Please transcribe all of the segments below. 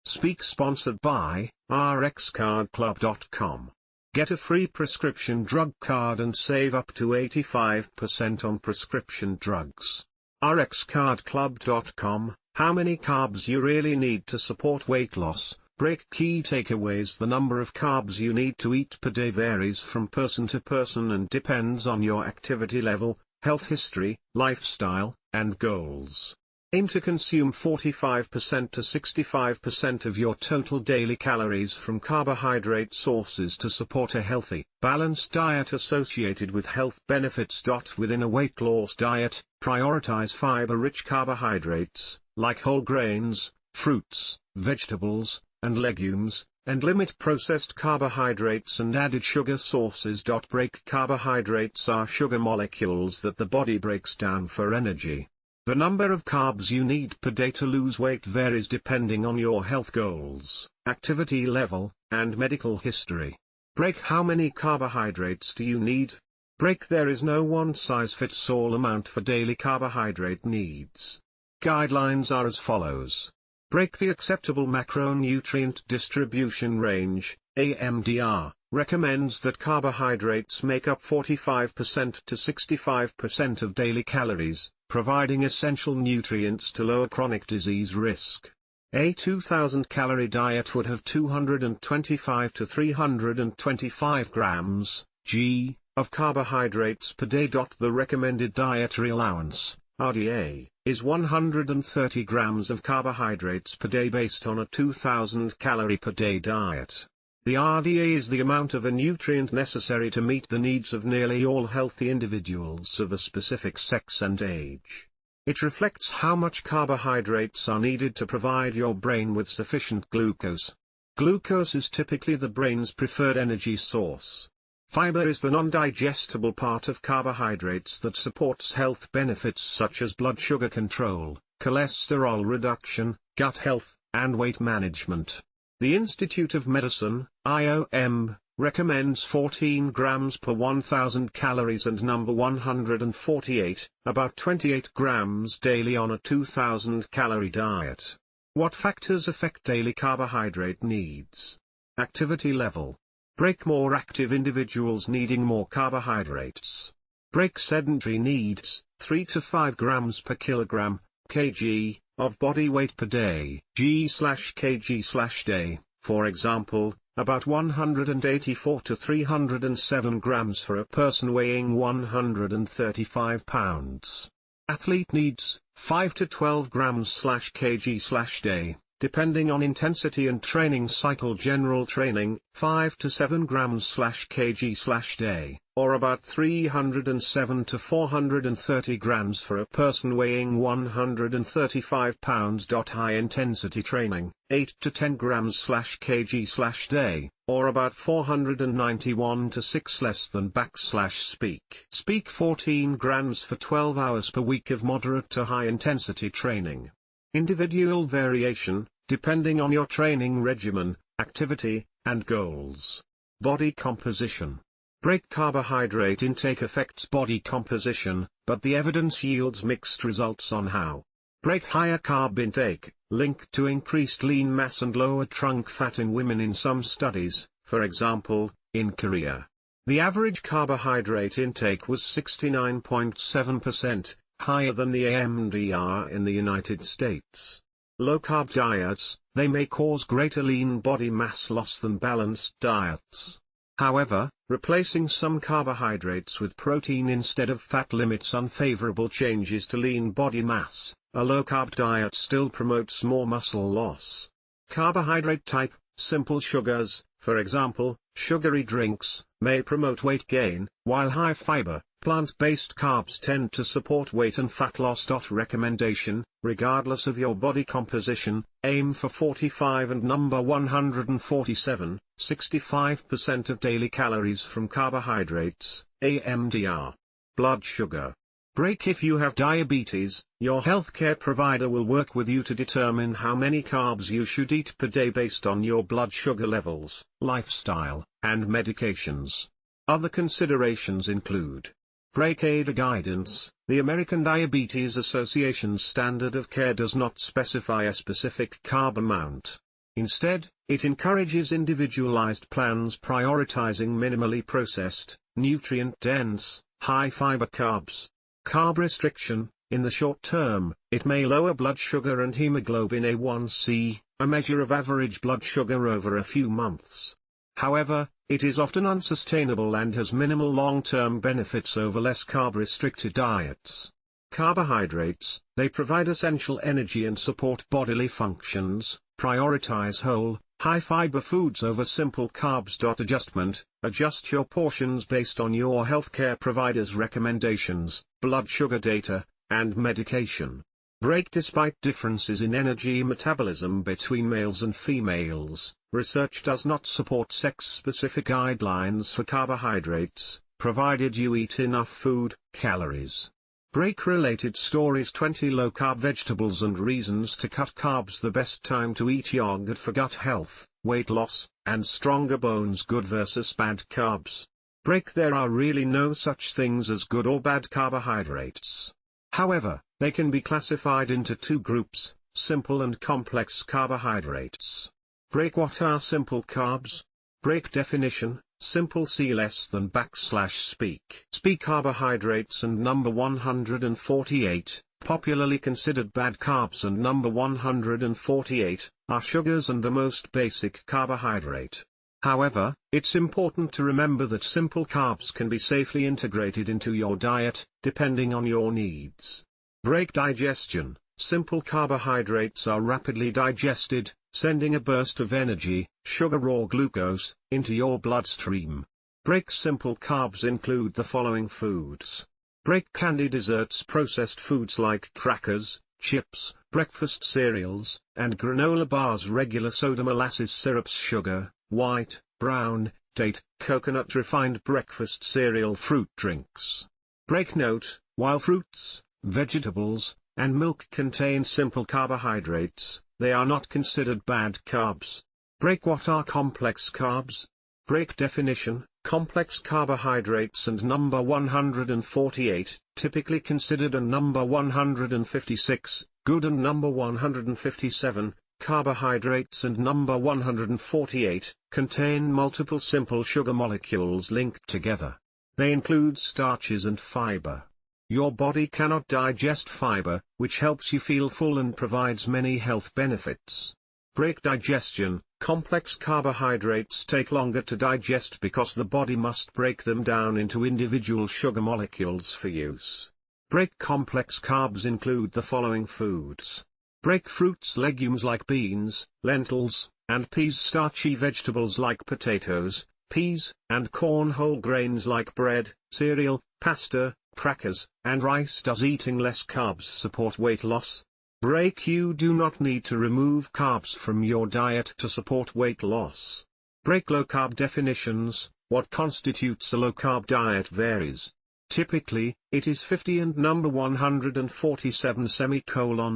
Speak sponsored by RxCardClub.com. Get a free prescription drug card and save up to 85% on prescription drugs. RxCardClub.com. How many carbs you really need to support weight loss? Break key takeaways. The number of carbs you need to eat per day varies from person to person and depends on your activity level, health history, lifestyle, and goals. Aim to consume 45% to 65% of your total daily calories from carbohydrate sources to support a healthy, balanced diet associated with health benefits. Within a weight loss diet, prioritize fiber-rich carbohydrates, like whole grains, fruits, vegetables, and legumes, and limit processed carbohydrates and added sugar sources. Break carbohydrates are sugar molecules that the body breaks down for energy. The number of carbs you need per day to lose weight varies depending on your health goals, activity level, and medical history. Break. How many carbohydrates do you need? Break. There is no one-size-fits-all amount for daily carbohydrate needs. Guidelines are as follows. Break. The acceptable macronutrient distribution range, AMDR, recommends that carbohydrates make up 45% to 65% of daily calories, providing essential nutrients to lower chronic disease risk. A 2,000-calorie diet would have 225 to 325 grams (g) of carbohydrates per day. The recommended dietary allowance, RDA, is 130 grams of carbohydrates per day based on a 2,000-calorie per day diet. The RDA is the amount of a nutrient necessary to meet the needs of nearly all healthy individuals of a specific sex and age. It reflects how much carbohydrates are needed to provide your brain with sufficient glucose. Glucose is typically the brain's preferred energy source. Fiber is the non-digestible part of carbohydrates that supports health benefits such as blood sugar control, cholesterol reduction, gut health, and weight management. The Institute of Medicine, IOM, recommends 14 grams per 1,000 calories and number 148, about 28 grams daily on a 2,000-calorie diet. What factors affect daily carbohydrate needs? Activity level. Break. More active individuals needing more carbohydrates. Break. Sedentary needs 3 to 5 grams per kilogram, kg, of body weight per day, g/kg/day, for example, about 184 to 307 grams for a person weighing 135 pounds. Athlete needs 5 to 12 grams/kg/day, depending on intensity and training. CycleGeneral training, 5 to 7 grams/kg/day, or about 307 to 430 grams for a person weighing 135 pounds. High-intensity training, 8 to 10 grams/kg/day, or about 491 to 6 less than back/speak. Speak 14 grams for 12 hours per week of moderate to high-intensity training. Individual variation, depending on your training regimen, activity, and goals. Body composition. Break. Carbohydrate intake affects body composition, but the evidence yields mixed results on how. Break. Higher carb intake, linked to increased lean mass and lower trunk fat in women in some studies, for example, in Korea. The average carbohydrate intake was 69.7%, higher than the AMDR in the United States. Low-carb diets, they may cause greater lean body mass loss than balanced diets. However, replacing some carbohydrates with protein instead of fat limits unfavorable changes to lean body mass. A low-carb diet still promotes more muscle loss. Carbohydrate type, simple sugars, for example, sugary drinks, may promote weight gain, while high-fiber, plant-based carbs tend to support weight and fat loss. Recommendation, regardless of your body composition, aim for 45 and number 147, 65% of daily calories from carbohydrates, AMDR. Blood sugar. Break. If you have diabetes, your healthcare provider will work with you to determine how many carbs you should eat per day based on your blood sugar levels, lifestyle, and medications. Other considerations include Break aid guidance. The American Diabetes Association's standard of care does not specify a specific carb amount. Instead, it encourages individualized plans prioritizing minimally processed, nutrient-dense, high-fiber carbs. Carb restriction: in the short term, it may lower blood sugar and hemoglobin A1c, a measure of average blood sugar over a few months. However, it is often unsustainable and has minimal long-term benefits over less carb-restricted diets. Carbohydrates: they provide essential energy and support bodily functions. Prioritize whole, high-fiber foods over simple carbs.Adjustment. Adjust your portions based on your healthcare provider's recommendations, blood sugar data, and medication. Break: despite differences in energy metabolism between males and females, research does not support sex-specific guidelines for carbohydrates, provided you eat enough food, calories. Break: related stories: 20 low-carb vegetables and reasons to cut carbs. The best time to eat yogurt for gut health, weight loss, and stronger bones. Good versus bad carbs. Break: there are really no such things as good or bad carbohydrates. However, they can be classified into two groups, simple and complex carbohydrates. Break: what are simple carbs? Break definition: simple c less than \speak carbohydrates and number 148, popularly considered bad carbs, and number 148, are sugars and the most basic carbohydrate. However, it's important to remember that simple carbs can be safely integrated into your diet, depending on your needs. Break digestion: simple carbohydrates are rapidly digested, sending a burst of energy, sugar or glucose, into your bloodstream. Break: simple carbs include the following foods. Break: candy, desserts, processed foods like crackers, chips, breakfast cereals, and granola bars, regular soda, molasses, syrups, sugar, white, brown, date, coconut, refined breakfast cereal, fruit drinks. Break note: while fruits, vegetables, and milk contain simple carbohydrates, they are not considered bad carbs. Break: what are complex carbs? Break definition: complex carbohydrates and number 148, typically considered, and number 156, good, and number 157, carbohydrates, and number 148, contain multiple simple sugar molecules linked together. They include starches and fiber. Your body cannot digest fiber, which helps you feel full and provides many health benefits. Break digestion: complex carbohydrates take longer to digest because the body must break them down into individual sugar molecules for use. Break complex carbs include the following foods. Break fruits, legumes like beans, lentils, and peas, starchy vegetables like potatoes, peas, and corn, whole grains like bread, cereal, pasta, crackers, and rice. Does eating less carbs support weight loss? Break: you do not need to remove carbs from your diet to support weight loss. Break low-carb definitions: what constitutes a low-carb diet varies. Typically, it is 50 and number 147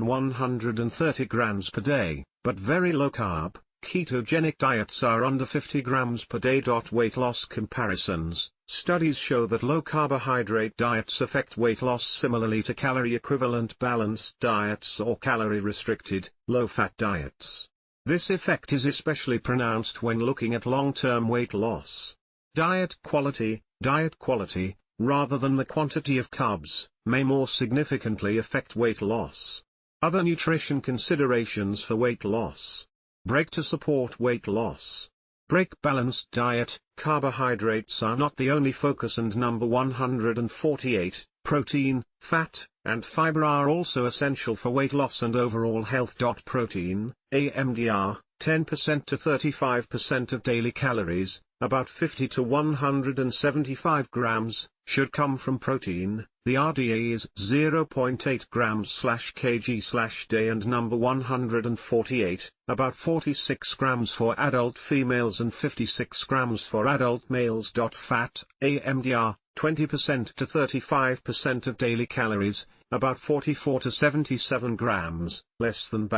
130 grams per day, but very low-carb, ketogenic diets are under 50 grams per day. Weight loss comparisons: studies show that low-carbohydrate diets affect weight loss similarly to calorie-equivalent balanced diets or calorie-restricted, low-fat diets. This effect is especially pronounced when looking at long-term weight loss. Diet quality, rather than the quantity of carbs, may more significantly affect weight loss. Other nutrition considerations for weight loss. Break to support weight loss. Break balanced diet: carbohydrates are not the only focus, and number 148, protein, fat, and fiber are also essential for weight loss and overall health. Protein, AMDR, 10% to 35% of daily calories, about 50 to 175 grams, should come from protein. The RDA is 0.8 grams/kg/day, and number 148, about 46 grams for adult females and 56 grams for adult males. Fat, AMDR, 20% to 35% of daily calories, about 44 to 77 grams, less than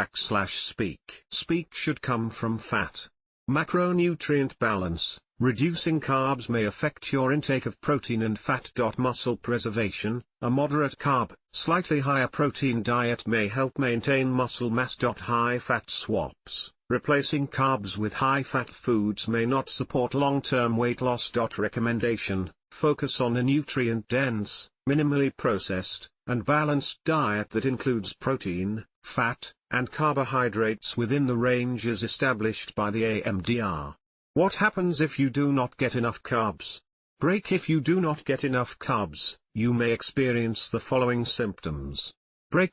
\speak. Speak should come from fat. Macronutrient balance: reducing carbs may affect your intake of protein and fat. Muscle preservation: a moderate carb, slightly higher protein diet may help maintain muscle mass. High fat swaps: Replacing carbs with high-fat foods may not support long-term weight loss. Recommendation: focus on a nutrient-dense, minimally processed, and balanced diet that includes protein, fat, and carbohydrates within the ranges established by the AMDR. What happens if you do not get enough carbs? If you do not get enough carbs, you may experience the following symptoms.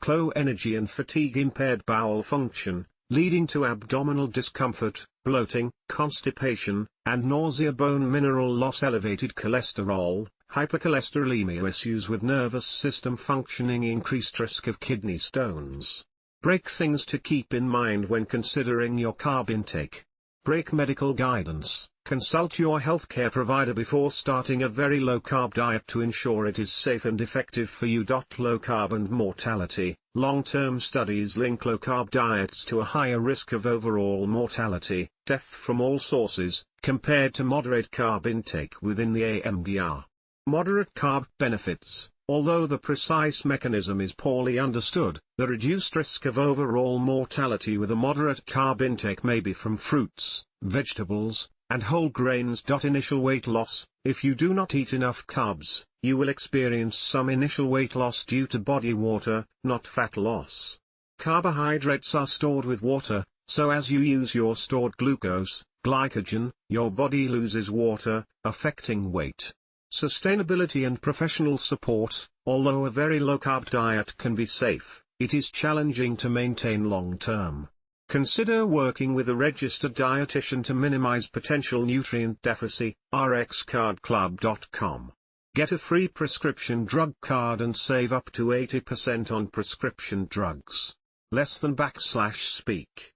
Low energy and fatigue, impaired bowel function, leading to abdominal discomfort, bloating, constipation, and nausea, bone mineral loss, elevated cholesterol, hypercholesterolemia, issues with nervous system functioning, increased risk of kidney stones. Things to keep in mind when considering your carb intake. Medical guidance: consult your healthcare provider before starting a very low-carb diet to ensure it is safe and effective for you. Low-carb and mortality: long-term studies link low-carb diets to a higher risk of overall mortality, death from all sources, compared to moderate carb intake within the AMDR. Moderate carb benefits: although the precise mechanism is poorly understood, the reduced risk of overall mortality with a moderate carb intake may be from fruits, vegetables, and whole grains. Initial weight loss: if you do not eat enough carbs, you will experience some initial weight loss due to body water, not fat loss. Carbohydrates are stored with water, so as you use your stored glucose, glycogen, your body loses water, affecting weight. Sustainability and professional support: although a very low-carb diet can be safe, it is challenging to maintain long-term. Consider working with a registered dietitian to minimize potential nutrient deficit. rxcardclub.com. Get a free prescription drug card and save up to 80% on prescription drugs. =speak